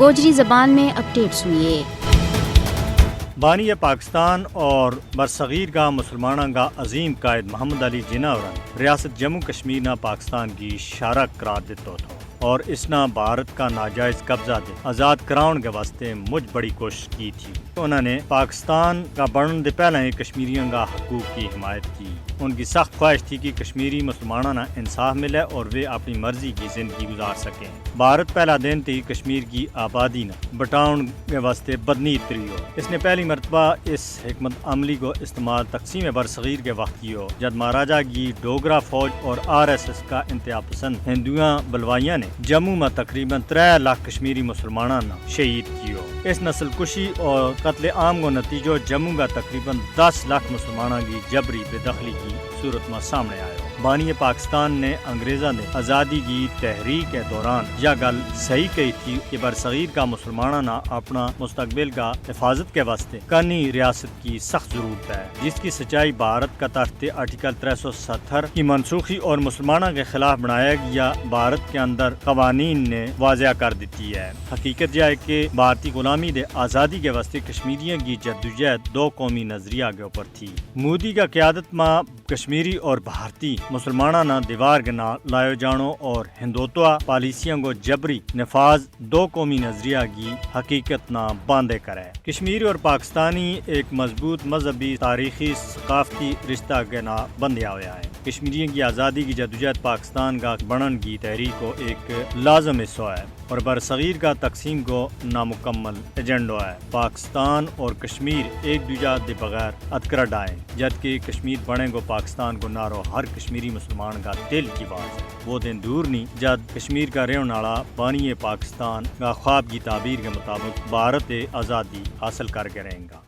گوجری زبان میں اپڈیٹ سنیے۔ بانی پاکستان اور برصغیر کا مسلمانوں کا عظیم قائد محمد علی جناح ریاست جموں کشمیر نہ پاکستان کی شارک قرار دیتا تھا اور اس نہ بھارت کا ناجائز قبضہ دے آزاد کراؤن کے واسطے مجھ بڑی کوشش کی تھی۔ انہوں نے پاکستان کا بڑھن دے پہلے کشمیریوں کا حقوق کی حمایت کی۔ ان کی سخت خواہش تھی کہ کشمیری مسلمانوں نہ انصاف ملے اور وہ اپنی مرضی کی زندگی گزار سکیں۔ بھارت پہلا دن تھی کشمیر کی آبادی نہ بٹاؤن کے واسطے بدنیت کری ہو۔ اس نے پہلی مرتبہ اس حکمت عملی کو استعمال تقسیم برصغیر کے وقت کی ہو جب مہاراجہ کی ڈوگرا فوج اور RSS کا انتہا پسند ہندوؤں بلوائیاں نے جموں میں تقریباً 3 لاکھ کشمیری مسلمانوں نے شہید کی ہو۔ اس نسل کشی اور قتل عام کو نتیجہ جموں کا تقریباً 10 لاکھ مسلمانوں کی جبری بے دخلی کی صورت میں سامنے آیا۔ بانی پاکستان نے انگریزوں نے آزادی کی تحریک کے دوران یہ گل صحیح کہی تھی کہ برصغیر کا مسلمانوں نے اپنا مستقبل کا حفاظت کے واسطے قانی ریاست کی سخت ضرورت ہے، جس کی سچائی بھارت کا تحت آرٹیکل 370 کی منسوخی اور مسلمانوں کے خلاف بنایا گیا بھارت کے اندر قوانین نے واضح کر دیتی ہے۔ حقیقت یہ ہے کہ بھارتی غلامی دے آزادی کے واسطے کشمیریوں کی جدوجہد 2 قومی نظریہ کے اوپر تھی۔ مودی کا قیادت میں کشمیری اور بھارتی مسلمانوں نہ دیوار کے نہ لائے جانوں اور ہندوتوا پالیسیوں کو جبری نفاذ 2 قومی نظریہ کی حقیقت نہ باندھے کرے۔ کشمیری اور پاکستانی ایک مضبوط مذہبی تاریخی ثقافتی رشتہ کے نہ بندھیا ہوا ہے۔ کشمیریوں کی آزادی کی جدوجہد پاکستان کا بڑھن کی تحریک کو ایک لازم حصہ ہے اور برصغیر کا تقسیم کو نامکمل ایجنڈا ہے۔ پاکستان اور کشمیر ایک دوجہ دے بغیر ادکر ڈائیں جبکہ کشمیر بڑھے کو پاکستان کو نارو ہر کشمیری مسلمان کا دل کی بات ہے۔ وہ دن دور نہیں جب کشمیر کا رہنے والا بانی پاکستان کا خواب کی تعبیر کے مطابق بھارت آزادی حاصل کر کے رہیں گا۔